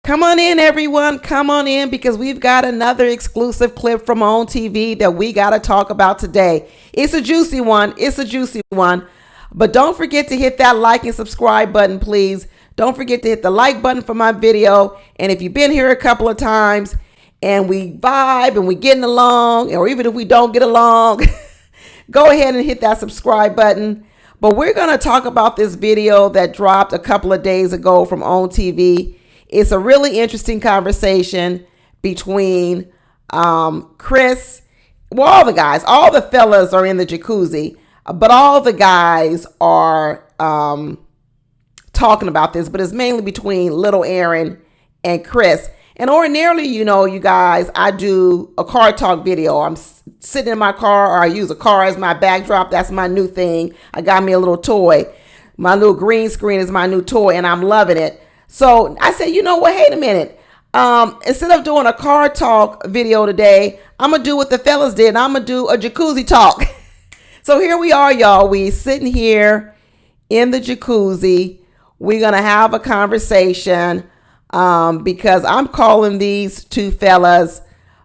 Come on in, everyone. Come on in because we've got another exclusive clip from OWN TV that we got to talk about today. It's a juicy one. It's a juicy one. But don't forget to hit that like and subscribe button, please. Don't forget to hit the like button for my video. And if you've been here a couple of times and we vibe and we getting along, or even if we don't get along, go ahead and hit that subscribe button. But we're going to talk about this video that dropped a couple of days ago from OWN TV. It's a really interesting conversation between Chris. Well, all the fellas are in the jacuzzi, but all the guys are talking about this, but it's mainly between little Aaron and Chris. And ordinarily, you guys, I do a car talk video. I'm sitting in my car, or I use a car as my backdrop. That's my new thing. I got me a little toy. My little green screen is my new toy, and I'm loving it. So I said, you know what? Hey, a minute. Instead of doing a car talk video today, I'm going to do what the fellas did. And I'm going to do a jacuzzi talk. So here we are, y'all. We sitting here in the jacuzzi. We're going to have a conversation because I'm calling these two fellas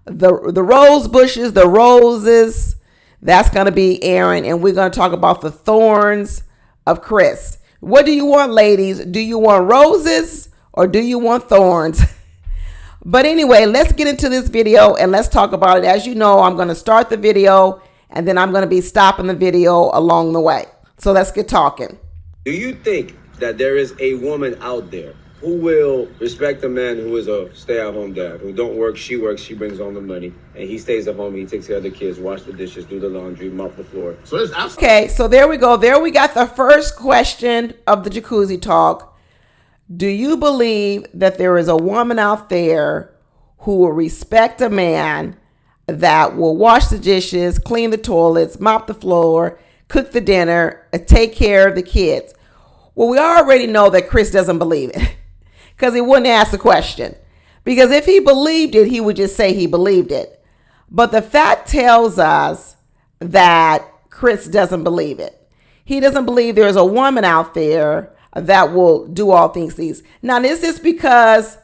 the rose bushes, the roses. That's going to be Aaron. And we're going to talk about the thorns of Chris. What do you want, ladies? Do you want roses or do you want thorns? But anyway, let's get into this video and let's talk about it. As you know, I'm going to start the video and then I'm going to be stopping the video along the way. So let's get talking. Do you think that there is a woman out there who will respect a man who is a stay-at-home dad, who don't work, she works, she brings home the money, and he stays at home, he takes care of the kids, wash the dishes, do the laundry, mop the floor? So okay, so there we go. There we got the first question of the jacuzzi talk. Do you believe that there is a woman out there who will respect a man that will wash the dishes, clean the toilets, mop the floor, cook the dinner, take care of the kids? Well, we already know that Chris doesn't believe it. Because he wouldn't ask the question. Because if he believed it, he would just say he believed it. But the fact tells us that Chris doesn't believe it. He doesn't believe there's a woman out there that will do all things these. Now, is this because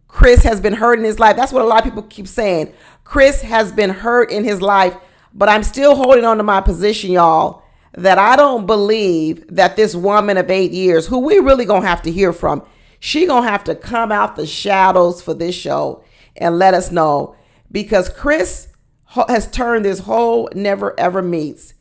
Chris has been hurt in his life? That's what a lot of people keep saying. Chris has been hurt in his life. But I'm still holding on to my position, y'all, that I don't believe that this woman of 8 years, who we really going to have to hear from, she gonna have to come out the shadows for this show and let us know, because Chris has turned this whole Never Ever Meets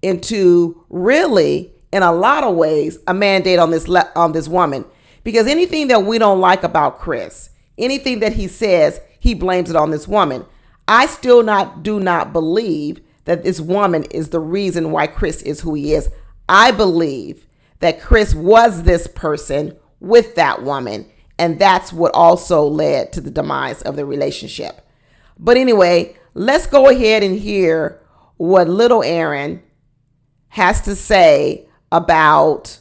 into really, in a lot of ways, a mandate on this woman. Because anything that we don't like about Chris, anything that he says, he blames it on this woman. I still do not believe that this woman is the reason why Chris is who he is. I believe that Chris was this person with that woman, and that's what also led to the demise of the relationship. But anyway, let's go ahead and hear what little Aaron has to say about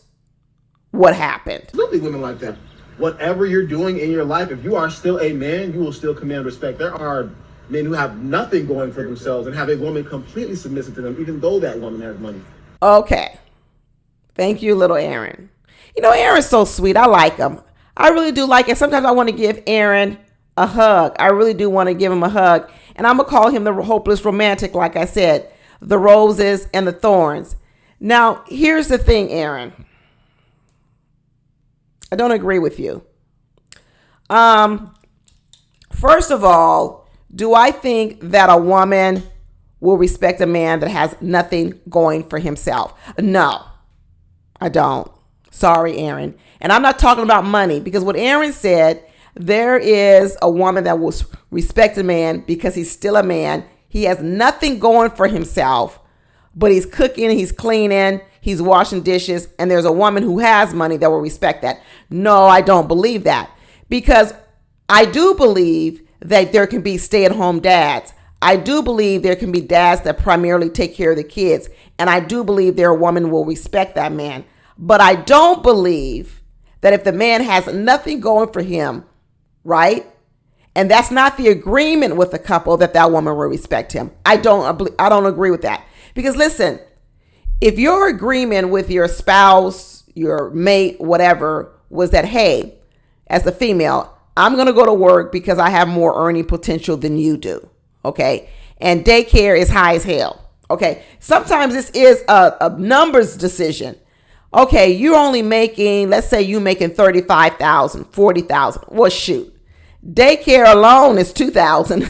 what happened. Absolutely, women like that. Whatever you're doing in your life, if you are still a man, you will still command respect. There are men who have nothing going for themselves and have a woman completely submissive to them, even though that woman has money. Okay. Thank you, little Aaron. Aaron's so sweet. I like him. I really do like it. Sometimes I want to give Aaron a hug. I really do want to give him a hug. And I'm going to call him the hopeless romantic, like I said, the roses and the thorns. Now, here's the thing, Aaron. I don't agree with you. First of all, do I think that a woman will respect a man that has nothing going for himself? No, I don't. Sorry, Aaron. And I'm not talking about money, because what Aaron said, there is a woman that will respect a man because he's still a man. He has nothing going for himself, but he's cooking, he's cleaning, he's washing dishes, and there's a woman who has money that will respect that. No, I don't believe that, because I do believe that there can be stay-at-home dads. I do believe there can be dads that primarily take care of the kids, and I do believe a woman will respect that man. But I don't believe that if the man has nothing going for him, right, and that's not the agreement with the couple, that woman will respect him. I don't agree with that. Because listen, if your agreement with your spouse, your mate, whatever, was that, hey, as a female, I'm going to go to work because I have more earning potential than you do. Okay. And daycare is high as hell. Okay. Sometimes this is a numbers decision. Okay. You're only making, let's say you making 35,000, 40,000. Well, shoot. Daycare alone is 2,000.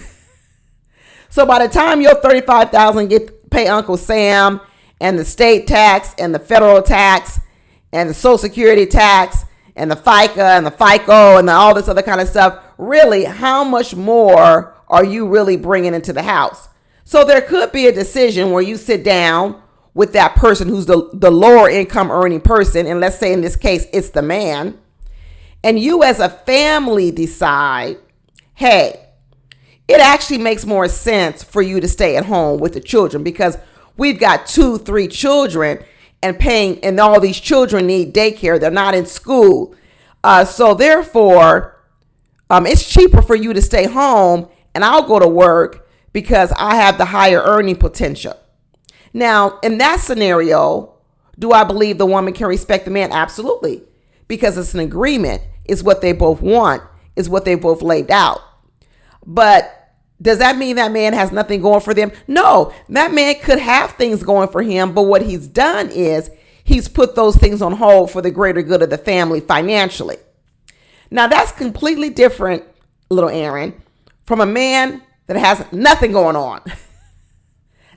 So by the time your 35,000 get pay Uncle Sam and the state tax and the federal tax and the Social Security tax and the FICA and the FICO and all this other kind of stuff, really, how much more are you really bringing into the house? So there could be a decision where you sit down with that person who's the lower income earning person, and let's say in this case it's the man, and you as a family decide, hey, it actually makes more sense for you to stay at home with the children because we've got 2-3 children and all these children need daycare. They're not in school. So therefore, it's cheaper for you to stay home and I'll go to work because I have the higher earning potential. Now, in that scenario, do I believe the woman can respect the man? Absolutely. Because it's an agreement. It's what they both want. It's what they both laid out. But does that mean that man has nothing going for them? No, that man could have things going for him, but what he's done is he's put those things on hold for the greater good of the family financially. Now that's completely different, little Aaron, from a man that has nothing going on.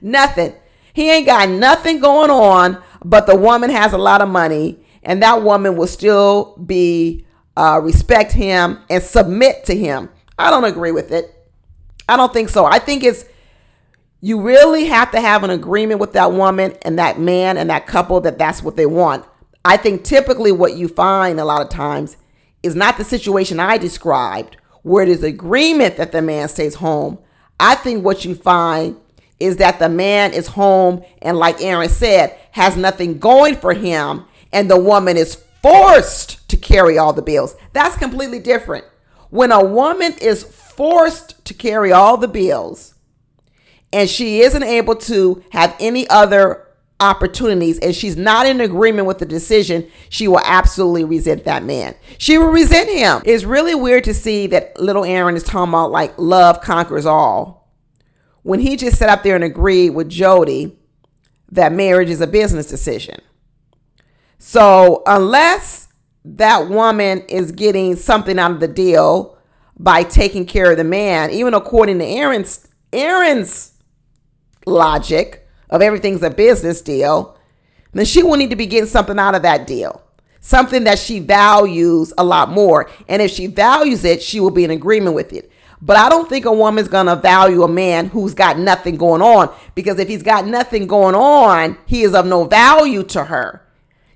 Nothing. He ain't got nothing going on, but the woman has a lot of money, and that woman will still be respect him and submit to him. I don't agree with it. I don't think so. I think you really have to have an agreement with that woman and that man and that couple that that's what they want. I think typically what you find a lot of times is not the situation I described where it is agreement that the man stays home. I think what you find is that the man is home and, like Aaron said, has nothing going for him and the woman is forced to carry all the bills. That's completely different. When a woman is forced to carry all the bills and she isn't able to have any other opportunities and she's not in agreement with the decision, she will absolutely resent that man. She will resent him. It's really weird to see that little Aaron is talking about like love conquers all when he just sat up there and agreed with Jody that marriage is a business decision. So unless that woman is getting something out of the deal by taking care of the man, even according to Aaron's logic of everything's a business deal, then she will need to be getting something out of that deal, something that she values a lot more. And if she values it, she will be in agreement with it. But I don't think a woman's going to value a man who's got nothing going on, because if he's got nothing going on, he is of no value to her.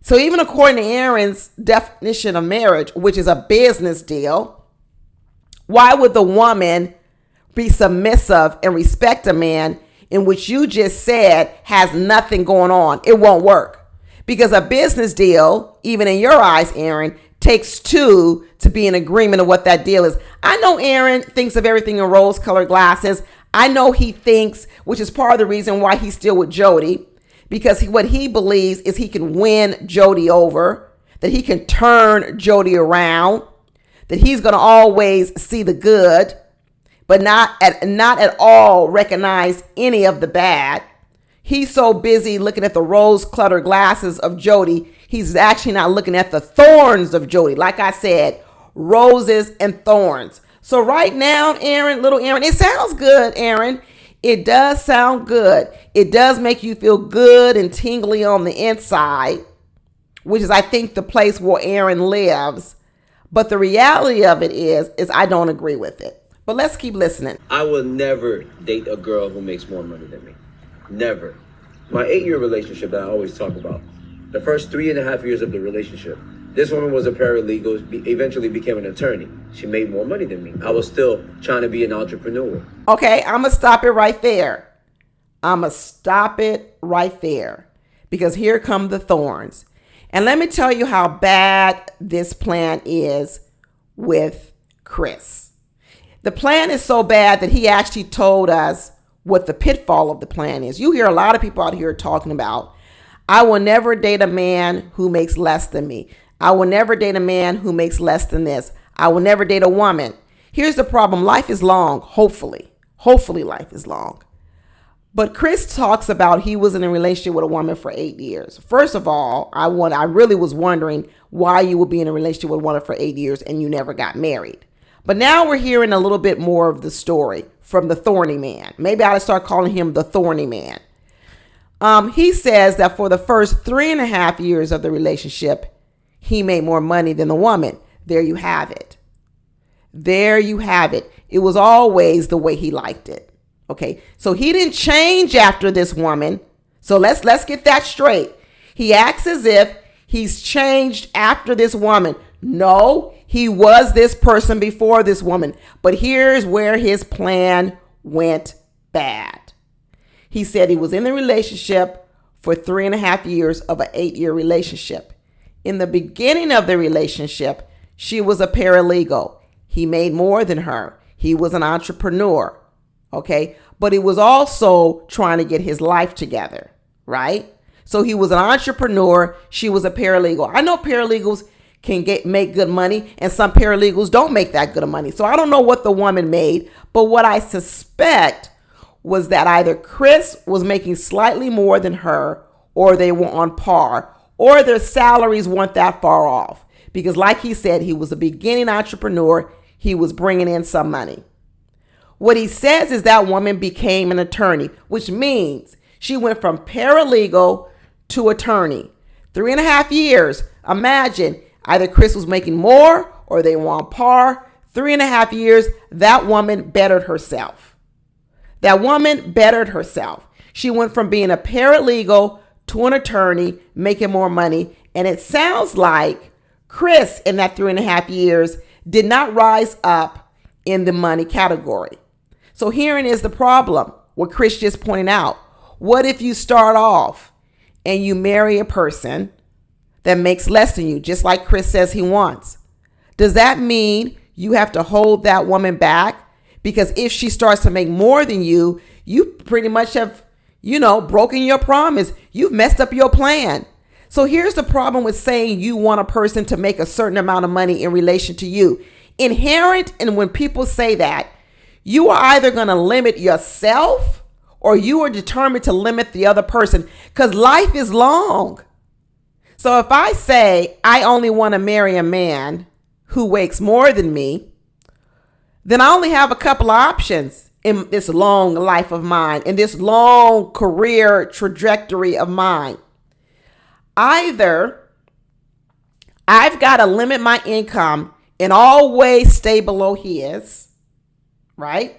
So even according to Aaron's definition of marriage, which is a business deal, why would the woman be submissive and respect a man in which you just said has nothing going on? It won't work, because a business deal, even in your eyes, Aaron, takes two to be in agreement of what that deal is. I know Aaron thinks of everything in rose-colored glasses. I know he thinks, which is part of the reason why he's still with Jody, because what he believes is he can win Jody over, that he can turn Jody around, that he's going to always see the good, but not at all recognize any of the bad. He's so busy looking at the rose-colored glasses of Jody, he's actually not looking at the thorns of Jody. Like I said, roses and thorns. So right now, Aaron, little Aaron, it sounds good, Aaron. It does sound good. It does make you feel good and tingly on the inside, which is, I think, the place where Aaron lives. But the reality of it is I don't agree with it. But let's keep listening. I will never date a girl who makes more money than me. Never. My 8-year relationship that I always talk about, the first 3.5 years of the relationship, this woman was a paralegal, eventually became an attorney. She made more money than me. I was still trying to be an entrepreneur. Okay, I'm going to stop it right there. Because here come the thorns. And let me tell you how bad this plan is with Chris. The plan is so bad that he actually told us what the pitfall of the plan is. You hear a lot of people out here talking about, I will never date a man who makes less than me. I will never date a man who makes less than this. I will never date a woman. Here's the problem. Life is long, hopefully. Hopefully life is long. But Chris talks about he was in a relationship with a woman for 8 years. First of all, I really was wondering why you would be in a relationship with a woman for 8 years and you never got married. But now we're hearing a little bit more of the story from the thorny man. Maybe I ought to start calling him the thorny man. He says that for the first 3.5 years of the relationship, he made more money than the woman. There you have it. There you have it. It was always the way he liked it. Okay, so he didn't change after this woman. So let's get that straight. He acts as if he's changed after this woman. No, he was this person before this woman. But here's where his plan went bad. He said he was in the relationship for 3.5 years of an 8-year relationship. In the beginning of the relationship, she was a paralegal. He made more than her. He was an entrepreneur. Okay, but he was also trying to get his life together, right? So he was an entrepreneur. She was a paralegal. I know paralegals can make good money, and some paralegals don't make that good of money. So I don't know what the woman made, but what I suspect was that either Chris was making slightly more than her, or they were on par, or their salaries weren't that far off. Because like he said, he was a beginning entrepreneur. He was bringing in some money. What he says is that woman became an attorney, which means she went from paralegal to attorney. 3.5 years. Imagine either Chris was making more or they were on par. 3.5 years, that woman bettered herself. That woman bettered herself. She went from being a paralegal to an attorney, making more money. And it sounds like Chris in that 3.5 years did not rise up in the money category. So herein is the problem, what Chris just pointed out. What if you start off and you marry a person that makes less than you, just like Chris says he wants? Does that mean you have to hold that woman back? Because if she starts to make more than you, you pretty much have, broken your promise. You've messed up your plan. So here's the problem with saying you want a person to make a certain amount of money in relation to you. Inherent, and when people say that, you are either going to limit yourself or you are determined to limit the other person, because life is long. So if I say I only want to marry a man who makes more than me, then I only have a couple of options in this long life of mine, in this long career trajectory of mine. Either I've got to limit my income and always stay below his, right?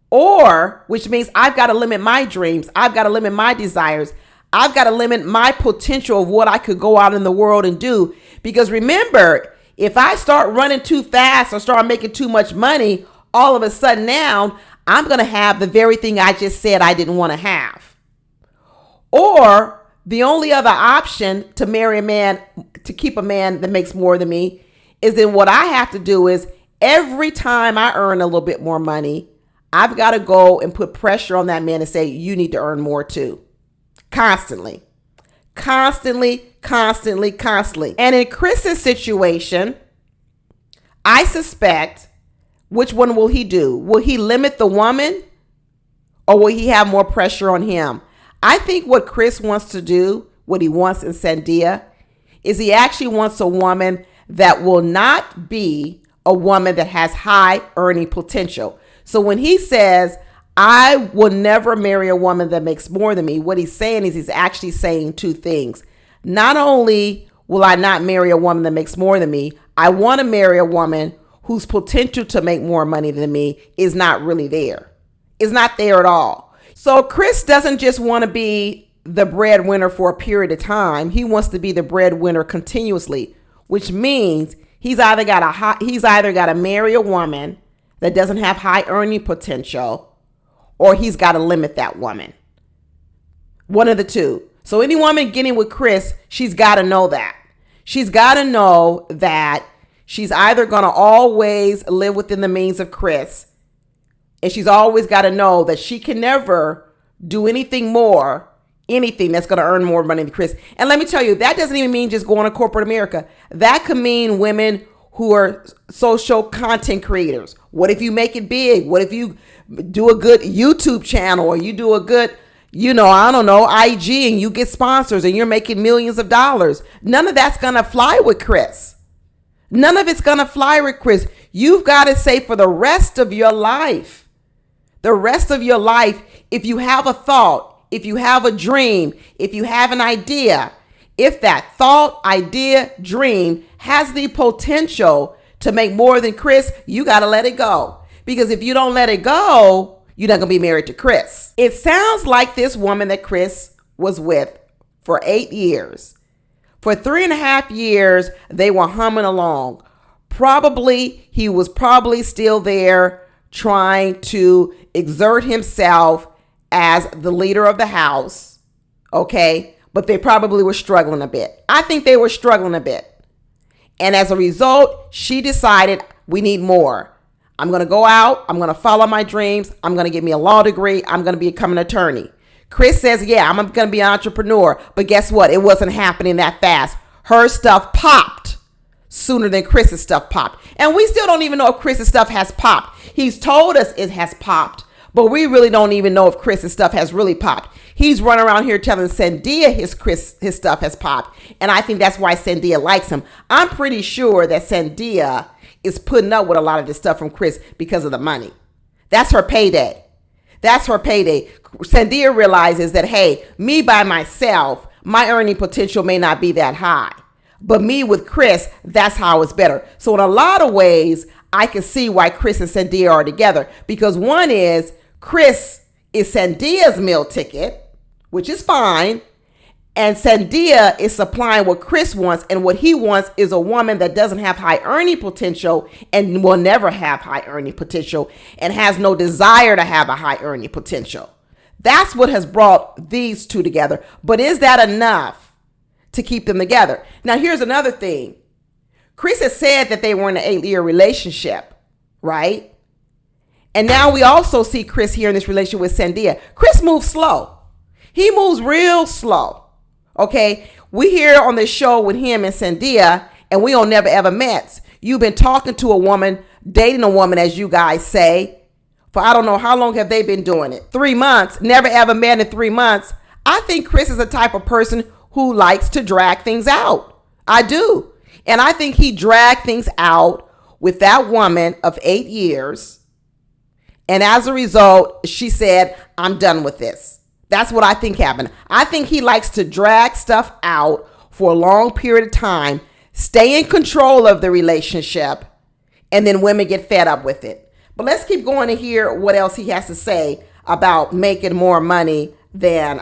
Or, which means I've got to limit my dreams. I've got to limit my desires. I've got to limit my potential of what I could go out in the world and do. Because remember, if I start running too fast or start making too much money, all of a sudden now I'm going to have the very thing I just said I didn't want to have. Or the only other option to marry a man, to keep a man that makes more than me, is then what I have to do is every time I earn a little bit more money, I've got to go and put pressure on that man and say, you need to earn more too. Constantly. And in Chris's situation, I suspect, which one will he do? Will he limit the woman or will he have more pressure on him? I think what Chris wants to do, what he wants in Sandia, is he actually wants a woman that will not be a woman that has high earning potential. So when he says, I will never marry a woman that makes more than me, what he's saying is he's actually saying two things. Not only will I not marry a woman that makes more than me, I want to marry a woman whose potential to make more money than me is not really there. It's not there at all. So Chris doesn't just want to be the breadwinner for a period of time. He wants to be the breadwinner continuously, which means he's either got to marry a woman that doesn't have high earning potential, or he's got to limit that woman. One of the two. So any woman getting with Chris, she's got to know that. She's got to know that she's either going to always live within the means of Chris, and she's always got to know that she can never do anything that's going to earn more money than Chris. And let me tell you, that doesn't even mean just going to corporate America. That could mean women who are social content creators? What if you make it big? What if you do a good YouTube channel, or you do a good, I don't know, IG, and you get sponsors and you're making millions of dollars? None of that's going to fly with Chris. None of it's going to fly with Chris. You've got to say for the rest of your life, if you have a thought, if you have a dream, if you have an idea, if that thought, idea, dream has the potential to make more than Chris, you got to let it go. Because if you don't let it go, you're not going to be married to Chris. It sounds like this woman that Chris was with for 8 years. For 3.5 years, they were humming along. He was probably still there trying to exert himself as the leader of the house. Okay. But they probably were struggling a bit. I think they were struggling a bit. And as a result, she decided, we need more. I'm going to go out. I'm going to follow my dreams. I'm going to get me a law degree. I'm going to become an attorney. Chris says, yeah, I'm going to be an entrepreneur. But guess what? It wasn't happening that fast. Her stuff popped sooner than Chris's stuff popped. And we still don't even know if Chris's stuff has popped. He's told us it has popped, but we really don't even know if Chris's stuff has really popped. He's running around here telling Sandia his stuff has popped. And I think that's why Sandia likes him. I'm pretty sure that Sandia is putting up with a lot of this stuff from Chris because of the money. That's her payday. Sandia realizes that, hey, me by myself, my earning potential may not be that high. But me with Chris, that's how it's better. So in a lot of ways, I can see why Chris and Sandia are together. Because one is, Chris is Sandia's meal ticket, which is fine. And Sandia is supplying what Chris wants. And what he wants is a woman that doesn't have high earning potential and will never have high earning potential and has no desire to have a high earning potential. That's what has brought these two together. But is that enough to keep them together? Now, here's another thing. Chris has said that they were in an 8-year relationship, right? And now we also see Chris here in this relationship with Sandia. Chris moves slow. He moves real slow. Okay, we here on this show with him and Sandia, and we don't never ever met. You've been talking to a woman, dating a woman, as you guys say, for I don't know how long have they been doing it? 3 months, never ever met in 3 months. I think Chris is the type of person who likes to drag things out. I do. And I think he dragged things out with that woman of 8 years. And as a result, she said, I'm done with this. That's what I think happened. I think he likes to drag stuff out for a long period of time, stay in control of the relationship, and then women get fed up with it. But let's keep going to hear what else he has to say about making more money than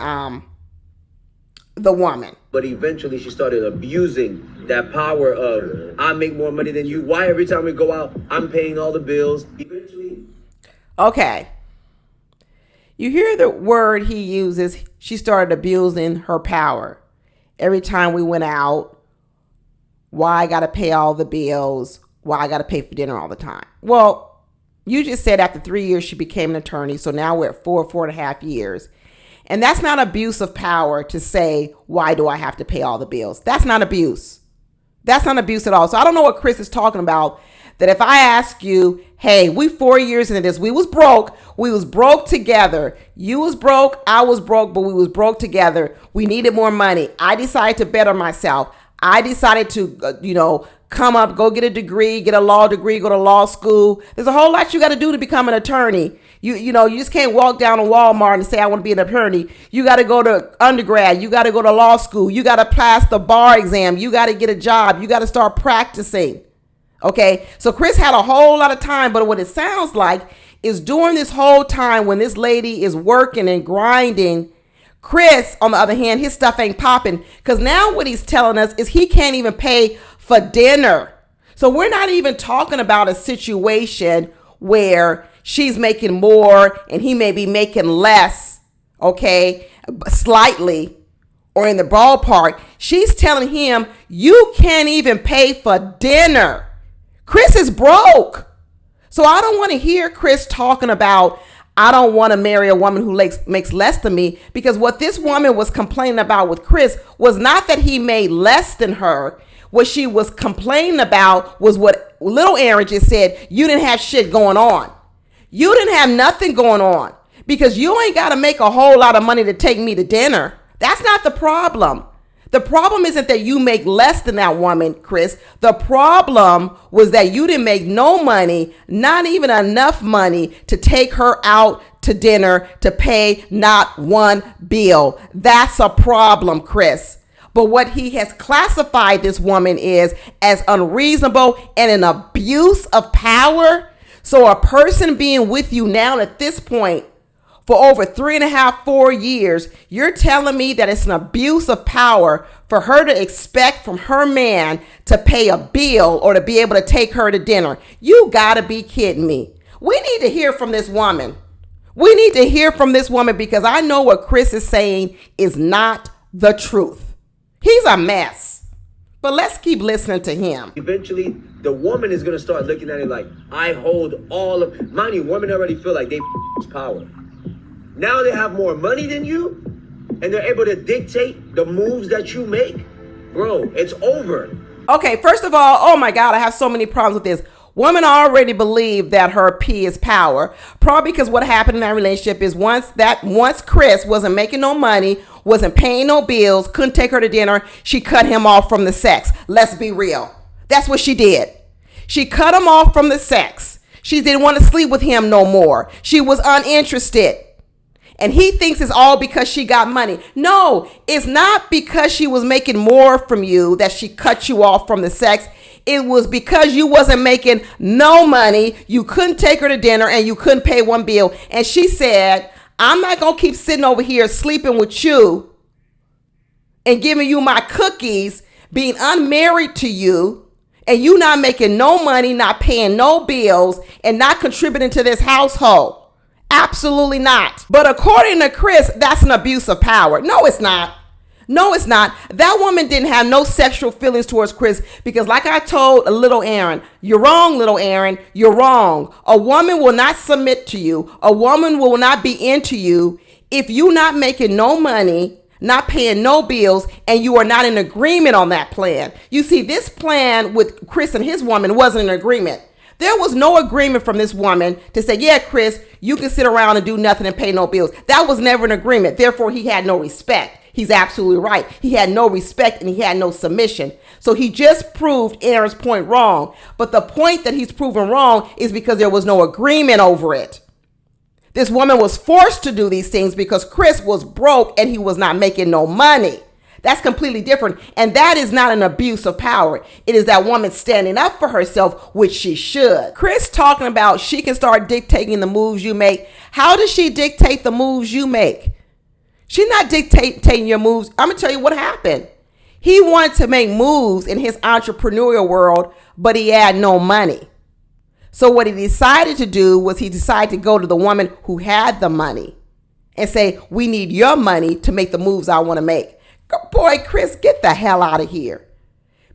the woman. But eventually she started abusing that power of, I make more money than you. Why every time we go out, I'm paying all the bills? Eventually. Okay. You hear the word he uses, she started abusing her power. Every time we went out, why I got to pay all the bills, why I got to pay for dinner all the time. Well, you just said after 3 years she became an attorney, so now we're at 4.5 years. And that's not abuse of power to say, why do I have to pay all the bills? That's not abuse. That's not abuse at all. So I don't know what Chris is talking about. That if I ask you, hey, we 4 years into this, we was broke together. You was broke, I was broke, but we was broke together. We needed more money. I decided to better myself. I decided to, come up, go get a degree, get a law degree, go to law school. There's a whole lot you got to do to become an attorney. You just can't walk down to Walmart and say, I want to be an attorney. You got to go to undergrad. You got to go to law school. You got to pass the bar exam. You got to get a job. You got to start practicing. Okay, so Chris had a whole lot of time, but what it sounds like is during this whole time when this lady is working and grinding, Chris, on the other hand, his stuff ain't popping, because now what he's telling us is he can't even pay for dinner. So we're not even talking about a situation where she's making more and he may be making less, okay, slightly, or in the ballpark. She's telling him, you can't even pay for dinner. Chris is broke. So I don't want to hear Chris talking about, I don't want to marry a woman who makes less than me, because what this woman was complaining about with Chris was not that he made less than her. What she was complaining about was what little Aaron just said. You didn't have shit going on. You didn't have nothing going on because you ain't got to make a whole lot of money to take me to dinner. That's not the problem. The problem isn't that you make less than that woman, Chris. The problem was that you didn't make no money, not even enough money to take her out to dinner to pay not one bill. That's a problem, Chris. But what he has classified this woman is as unreasonable and an abuse of power. So a person being with you now at this point for over 3.5, 4 years, you're telling me that it's an abuse of power for her to expect from her man to pay a bill or to be able to take her to dinner. You gotta be kidding me. We need to hear from this woman. We need to hear from this woman because I know what Chris is saying is not the truth. He's a mess. But let's keep listening to him. Eventually, the woman is going to start looking at it like, I hold all of... Mind you, women already feel like they power. Now they have more money than you, and they're able to dictate the moves that you make. Bro, it's over. Okay, first of all, oh my God, I have so many problems with this. Women already believe that her P is power. Probably because what happened in that relationship is once Chris wasn't making no money, wasn't paying no bills, couldn't take her to dinner, she cut him off from the sex. Let's be real. That's what she did. She cut him off from the sex. She didn't want to sleep with him no more. She was uninterested. And he thinks it's all because she got money. No, it's not because she was making more from you that she cut you off from the sex. It was because you wasn't making no money. You couldn't take her to dinner and you couldn't pay one bill. And she said, I'm not going to keep sitting over here sleeping with you and giving you my cookies, being unmarried to you, and you not making no money, not paying no bills, and not contributing to this household. Absolutely not. But according to Chris, that's an abuse of power. No, it's not. No, it's not. That woman didn't have no sexual feelings towards Chris because like I told little Aaron, you're wrong, little Aaron, you're wrong. A woman will not submit to you. A woman will not be into you if you're not making no money, not paying no bills, and you are not in agreement on that plan. You see, this plan with Chris and his woman wasn't an agreement. There was no agreement from this woman to say, yeah, Chris, you can sit around and do nothing and pay no bills. That was never an agreement. Therefore, he had no respect. He's absolutely right. He had no respect and he had no submission. So he just proved Aaron's point wrong. But the point that he's proven wrong is because there was no agreement over it. This woman was forced to do these things because Chris was broke and he was not making no money. That's completely different. And that is not an abuse of power. It is that woman standing up for herself, which she should. Chris talking about she can start dictating the moves you make. How does she dictate the moves you make? She's not dictating your moves. I'm going to tell you what happened. He wanted to make moves in his entrepreneurial world, but he had no money. So what he decided to do was he decided to go to the woman who had the money and say, we need your money to make the moves I want to make. Boy, Chris, get the hell out of here.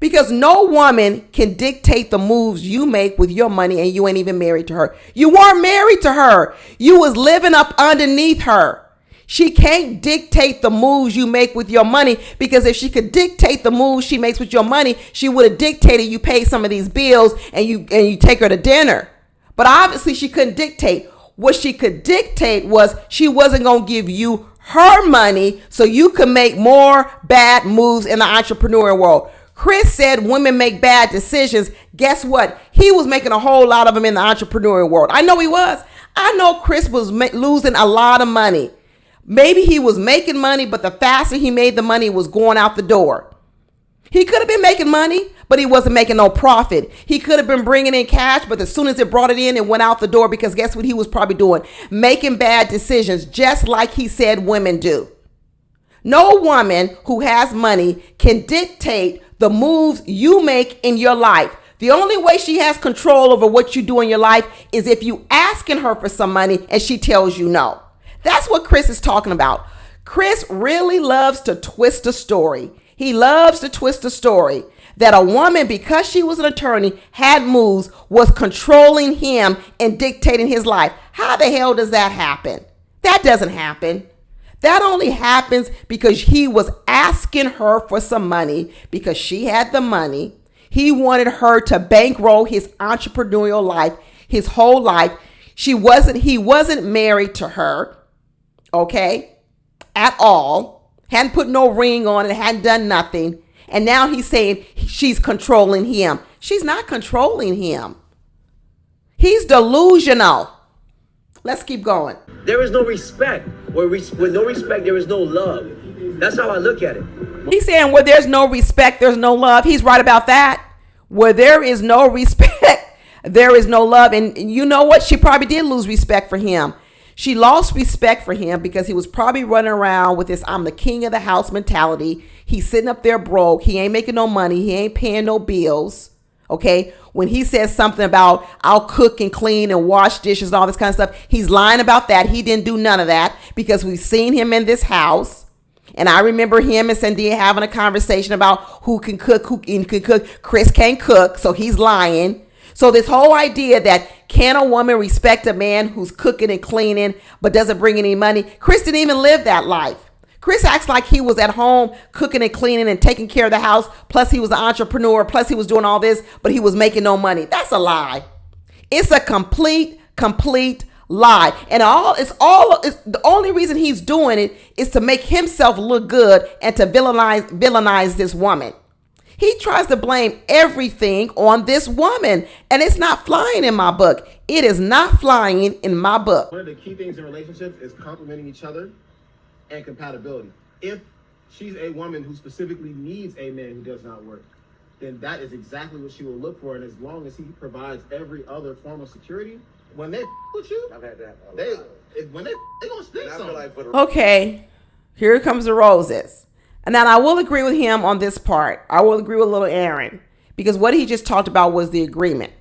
Because no woman can dictate the moves you make with your money and you ain't even married to her. You weren't married to her. You was living up underneath her. She can't dictate the moves you make with your money because if she could dictate the moves she makes with your money, she would have dictated you pay some of these bills and you take her to dinner. But obviously she couldn't dictate. What she could dictate was she wasn't going to give you her money so you could make more bad moves in the entrepreneurial world. Chris said women make bad decisions. Guess what? He was making a whole lot of them in the entrepreneurial world. I know he was. I know Chris was losing a lot of money. Maybe he was making money, but the faster he made the money was going out the door. He could have been making money, but he wasn't making no profit. He could have been bringing in cash, but as soon as it brought it in, it went out the door because guess what he was probably doing? Making bad decisions, just like he said women do. No woman who has money can dictate the moves you make in your life. The only way she has control over what you do in your life is if you asking her for some money and she tells you no. That's what Chris is talking about. Chris really loves to twist a story. He loves to twist a story that a woman, because she was an attorney, had moves, was controlling him and dictating his life. How the hell does that happen? That doesn't happen. That only happens because he was asking her for some money because she had the money. He wanted her to bankroll his entrepreneurial life, his whole life. He wasn't married to her, okay, at all. Hadn't put no ring on it, hadn't done nothing. And now he's saying she's controlling him. She's not controlling him. He's delusional. Let's keep going. There is no respect. With no respect, there is no love. That's how I look at it. He's saying where there's no respect, there's no love. He's right about that. Where there is no respect, there is no love. And you know what? She probably did lose respect for him. She lost respect for him because he was probably running around with this I'm the king of the house mentality. He's sitting up there broke. He ain't making no money. He ain't paying no bills. Okay. When he says something about I'll cook and clean and wash dishes and all this kind of stuff, he's lying about that. He didn't do none of that because we've seen him in this house. And I remember him and Sandia having a conversation about who can cook, who can cook. Chris can't cook, so he's lying. So this whole idea that can a woman respect a man who's cooking and cleaning but doesn't bring any money? Chris didn't even live that life. Chris acts like he was at home cooking and cleaning and taking care of the house. Plus he was an entrepreneur. Plus he was doing all this, but he was making no money. That's a lie. It's a complete lie. And it's the only reason he's doing it is to make himself look good and to villainize this woman. He tries to blame everything on this woman, and it's not flying in my book. It is not flying in my book. One of the key things in relationships is complementing each other and compatibility. If she's a woman who specifically needs a man who does not work, then that is exactly what she will look for. And as long as he provides every other form of security, when they with you, I've had that. they gonna stick something. Okay, here comes the roses. And now I will agree with him on this part. I will agree with little Aaron because what he just talked about was the agreement.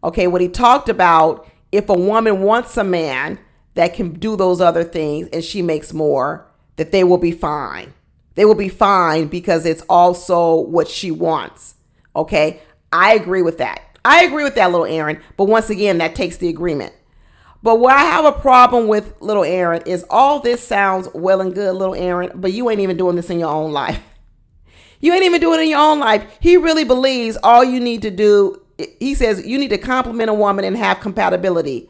Okay, what he talked about, if a woman wants a man that can do those other things and she makes more, that they will be fine. They will be fine because it's also what she wants. Okay, I agree with that. I agree with that, little Aaron. But once again, that takes the agreement. But what I have a problem with, little Aaron, is all this sounds well and good, little Aaron, but you ain't even doing this in your own life. You ain't even doing it in your own life. He really believes all you need to do, he says you need to compliment a woman and have compatibility.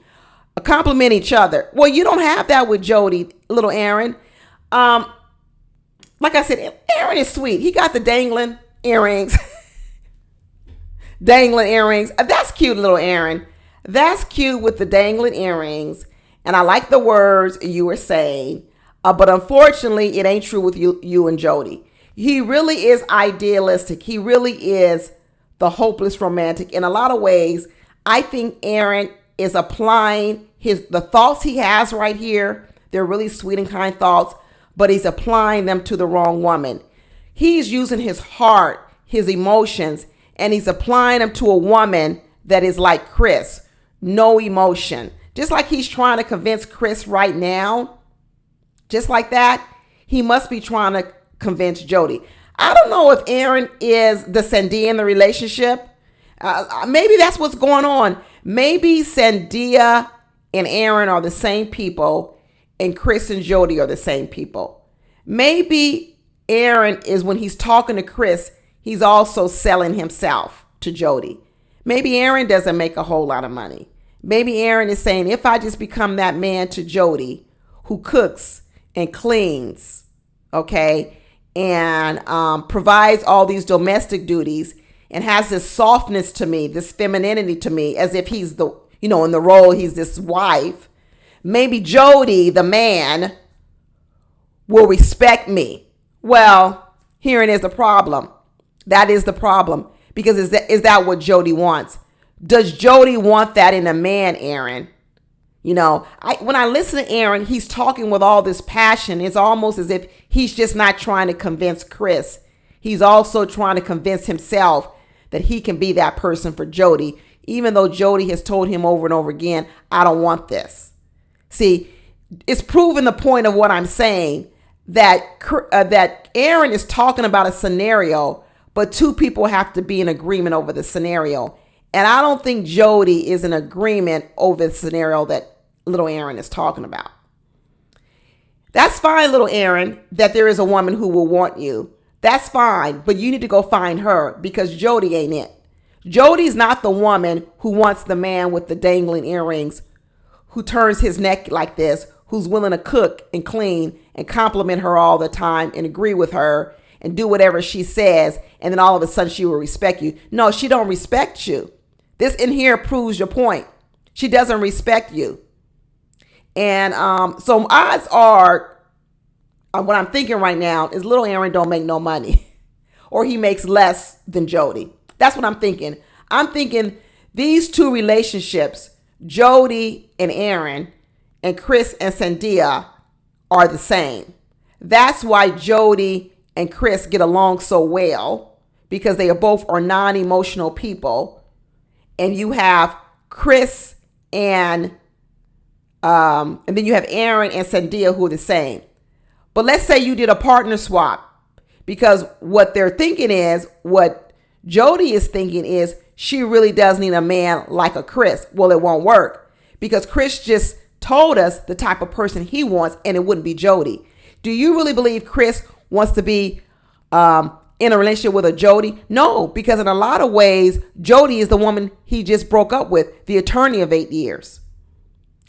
Compliment each other. Well, you don't have that with Jody, little Aaron. Like I said, Aaron is sweet. He got the dangling earrings. Dangling earrings. That's cute, little Aaron. That's cute with the dangling earrings. And I like the words you were saying. But unfortunately, it ain't true with you and Jody. He really is idealistic. He really is the hopeless romantic. In a lot of ways, I think Aaron is applying the thoughts he has right here. They're really sweet and kind thoughts, but he's applying them to the wrong woman. He's using his heart, his emotions, and he's applying them to a woman that is like Chris. No emotion. Just like he's trying to convince Chris right now, just like that, he must be trying to convince Jody. I don't know if Aaron is the Sandia in the relationship. Maybe that's what's going on. Maybe Sandia and Aaron are the same people and Chris and Jody are the same people. Maybe Aaron is, when he's talking to Chris, he's also selling himself to Jody. Maybe Aaron doesn't make a whole lot of money. Maybe Aaron is saying, if I just become that man to Jody who cooks and cleans, okay, and provides all these domestic duties and has this softness to me, this femininity to me, as if he's in the role, he's this wife. Maybe Jody, the man, will respect me. Well, herein is the problem. That is the problem. Because is that what Jody wants? Does Jody want that in a man, Aaron? When I listen to Aaron, he's talking with all this passion. It's almost as if he's just not trying to convince Chris. He's also trying to convince himself that he can be that person for Jody, even though Jody has told him over and over again, I don't want this. See, it's proving the point of what I'm saying, that Aaron is talking about a scenario, but two people have to be in agreement over the scenario. And I don't think Jody is in agreement over the scenario that little Aaron is talking about. That's fine, little Aaron, that there is a woman who will want you. That's fine, but you need to go find her because Jody ain't it. Jody's not the woman who wants the man with the dangling earrings, who turns his neck like this, who's willing to cook and clean and compliment her all the time and agree with her and do whatever she says, and then all of a sudden she will respect you. No, she don't respect you. This in here proves your point. She doesn't respect you. And so odds are, what I'm thinking right now is little Aaron don't make no money or he makes less than Jody. That's what I'm thinking. I'm thinking these two relationships, Jody and Aaron and Chris and Sandia, are the same. That's why Jody and Chris get along so well, because they are both non-emotional people. And you have Chris and then you have Aaron and Sandia who are the same. But let's say you did a partner swap, because what they're thinking is, what Jody is thinking is, she really does need a man like a Chris. Well, it won't work because Chris just told us the type of person he wants, and it wouldn't be Jody. Do you really believe Chris wants to be in a relationship with a Jody? No, because in a lot of ways, Jody is the woman he just broke up with, the attorney of 8 years.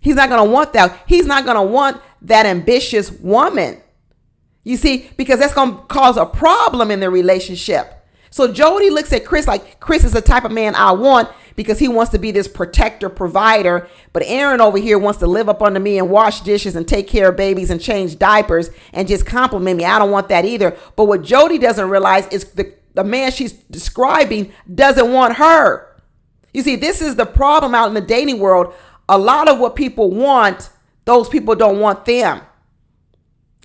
He's not going to want that. He's not going to want that ambitious woman. You see, because that's going to cause a problem in the relationship. So Jody looks at Chris like, Chris is the type of man I want because he wants to be this protector, provider. But Aaron over here wants to live up under me and wash dishes and take care of babies and change diapers and just compliment me. I don't want that either. But what Jody doesn't realize is the man she's describing doesn't want her. You see, this is the problem out in the dating world. A lot of what people want, those people don't want them.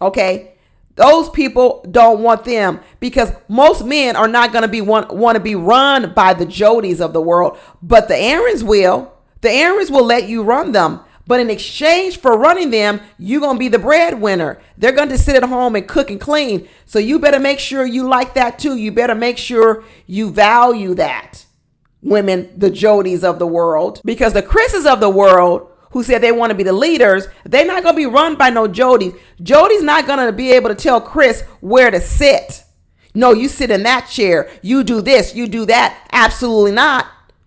Okay? Those people don't want them because most men are not going to want to be run by the Jodys of the world, but the Aarons will. The Aarons will let you run them. But in exchange for running them, you're going to be the breadwinner. They're going to sit at home and cook and clean. So you better make sure you like that too. You better make sure you value that. Women, the Jodys of the world, because the Chris's of the world who said they want to be the leaders, they're not going to be run by no Jody. Jody's not going to be able to tell Chris where to sit. No, you sit in that chair. You do this, you do that. Absolutely not.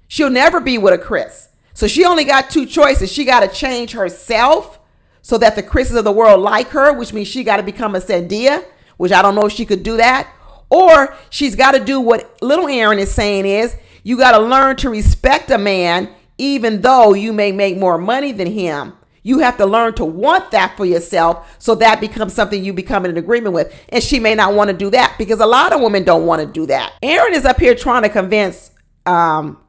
She'll never be with a Chris. So she only got two choices. She got to change herself so that the Chris's of the world like her, which means she got to become a Sandia, which I don't know if she could do that. Or she's got to do what little Aaron is saying is, you got to learn to respect a man even though you may make more money than him. You have to learn to want that for yourself so that becomes something you become in an agreement with. And she may not want to do that because a lot of women don't want to do that. Aaron is up here trying to convince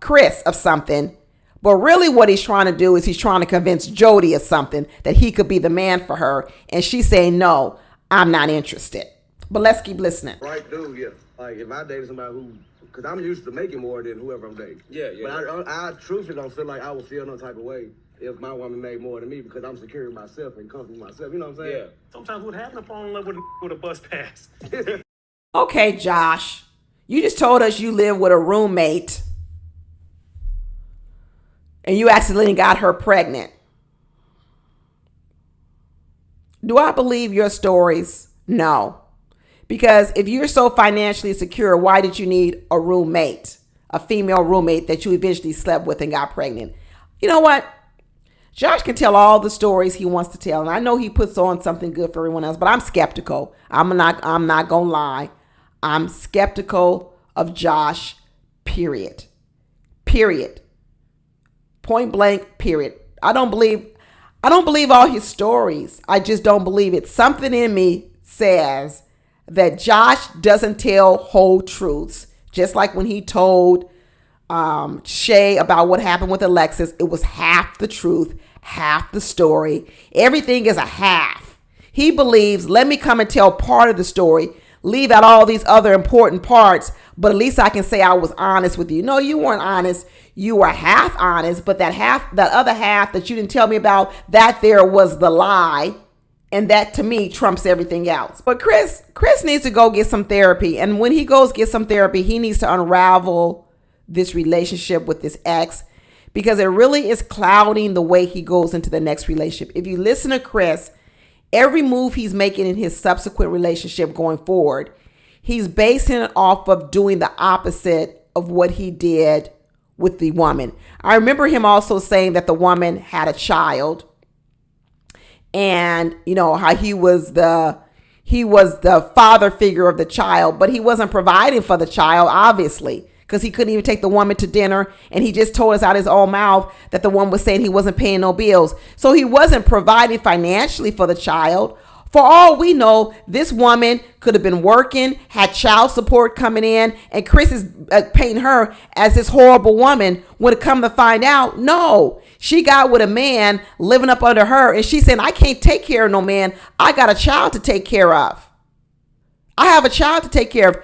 Chris of something. But really what he's trying to do is he's trying to convince Jody of something, that he could be the man for her. And she's saying, no, I'm not interested. But let's keep listening. Right, dude, yeah. Like if I dated somebody who, because I'm used to making more than whoever I'm dating. Yeah. But I truthfully don't feel like I would feel no type of way if my woman made more than me because I'm secure in myself and comfortable with myself. You know what I'm saying? Yeah. Sometimes what happens to fall in love with a bus pass. Okay, Josh, you just told us you live with a roommate and you accidentally got her pregnant. Do I believe your stories? No. Because if you're so financially secure, why did you need a roommate, a female roommate that you eventually slept with and got pregnant? You know what? Josh can tell all the stories he wants to tell. And I know he puts on something good for everyone else, but I'm skeptical. I'm not going to lie. I'm skeptical of Josh, period. Period. Point blank, period. I don't believe all his stories. I just don't believe it. Something in me says that Josh doesn't tell whole truths. Just like when he told Shay about what happened with Alexis, it was half the truth, half the story. Everything is a half. He believes, let me come and tell part of the story, leave out all these other important parts, but at least I can say I was honest with you. No, you weren't honest. You were half honest, but that other half that you didn't tell me about, that there was the lie. And that to me trumps everything else. But Chris needs to go get some therapy. And when he goes get some therapy, he needs to unravel this relationship with this ex because it really is clouding the way he goes into the next relationship. If you listen to Chris Every move he's making in his subsequent relationship going forward, he's basing it off of doing the opposite of what he did with the woman. I remember him also saying that the woman had a child, and how he was the father figure of the child, but he wasn't providing for the child, obviously, because he couldn't even take the woman to dinner. And he just told us out his own mouth that the woman was saying he wasn't paying no bills. So he wasn't providing financially for the child. For all we know, this woman could have been working, had child support coming in, and Chris is painting her as this horrible woman. When it come to find out, no, she got with a man living up under her, and she said, I can't take care of no man. I got a child to take care of. I have a child to take care of.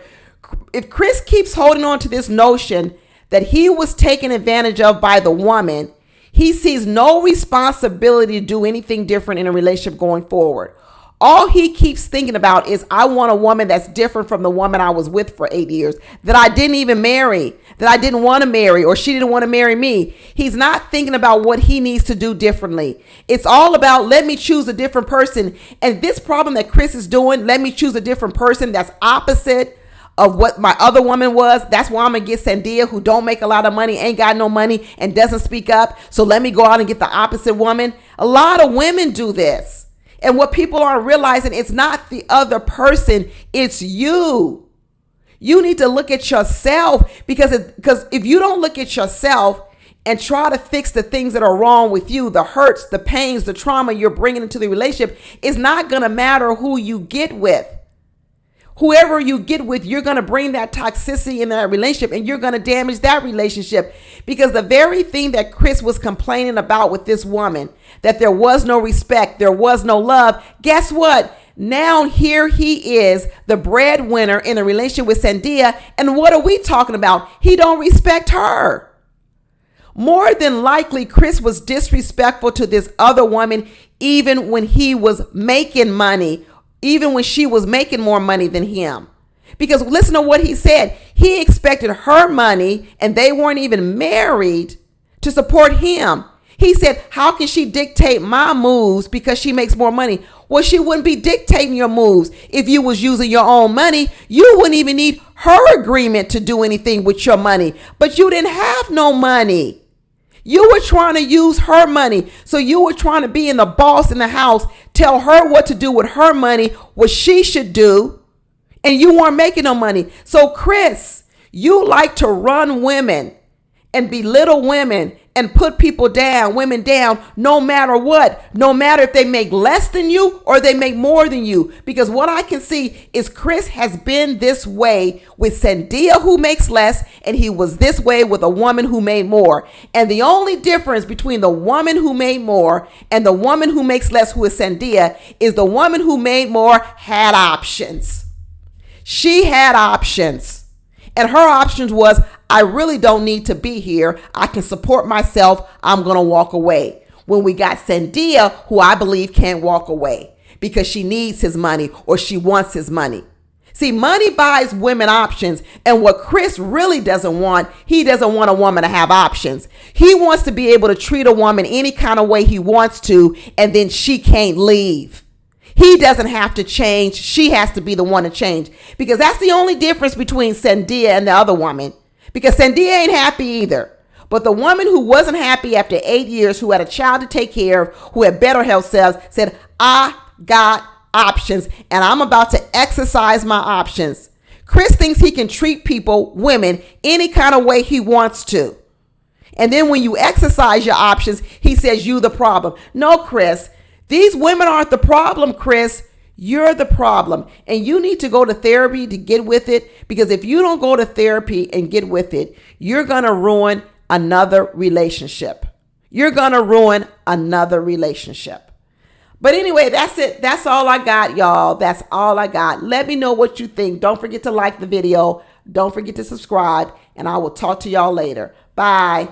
If Chris keeps holding on to this notion that he was taken advantage of by the woman, he sees no responsibility to do anything different in a relationship going forward. All he keeps thinking about is, I want a woman that's different from the woman I was with for 8 years, that I didn't even marry, that I didn't want to marry, or she didn't want to marry me. He's not thinking about what he needs to do differently. It's all about, let me choose a different person. And this problem that Chris is doing, let me choose a different person that's opposite of what my other woman was. That's why I'm going to get Sandia, who don't make a lot of money, ain't got no money, and doesn't speak up. So let me go out and get the opposite woman. A lot of women do this. And what people aren't realizing, it's not the other person, it's you. You need to look at yourself, because if you don't look at yourself and try to fix the things that are wrong with you, the hurts, the pains, the trauma you're bringing into the relationship, it's not going to matter who you get with. Whoever you get with, you're going to bring that toxicity in that relationship, and you're going to damage that relationship, because the very thing that Chris was complaining about with this woman, that there was no respect, there was no love. Guess what? Now here he is, the breadwinner in a relationship with Sandia. And what are we talking about? He don't respect her. More than likely, Chris was disrespectful to this other woman, even when he was making money, even when she was making more money than him. Because listen to what he said. He expected her money, and they weren't even married, to support him. He said, how can she dictate my moves because she makes more money? Well, she wouldn't be dictating your moves. If you was using your own money, you wouldn't even need her agreement to do anything with your money. But you didn't have no money. You were trying to use her money. So you were trying to be in the boss in the house, tell her what to do with her money, what she should do, and you weren't making no money. So Chris, you like to run women and belittle women and put people down, women down, no matter what, no matter if they make less than you or they make more than you. Because what I can see is Chris has been this way with Sandia, who makes less, and he was this way with a woman who made more. And the only difference between the woman who made more and the woman who makes less, who is Sandia, is the woman who made more had options. She had options. And her options was, I really don't need to be here. I can support myself. I'm going to walk away. When we got Sandia, who I believe can't walk away because she needs his money or she wants his money. See, money buys women options. And what Chris really doesn't want, he doesn't want a woman to have options. He wants to be able to treat a woman any kind of way he wants to, and then she can't leave. He doesn't have to change. She has to be the one to change, because that's the only difference between Sandia and the other woman, because Sandia ain't happy either. But the woman who wasn't happy after 8 years, who had a child to take care of, who had better health sales, said, I got options and I'm about to exercise my options. Chris thinks he can treat people, women, any kind of way he wants to. And then when you exercise your options, he says you the problem. No, Chris. These women aren't the problem, Chris. You're the problem. And you need to go to therapy to get with it, because if you don't go to therapy and get with it, you're going to ruin another relationship. You're going to ruin another relationship. But anyway, that's it. That's all I got, y'all. That's all I got. Let me know what you think. Don't forget to like the video. Don't forget to subscribe. And I will talk to y'all later. Bye.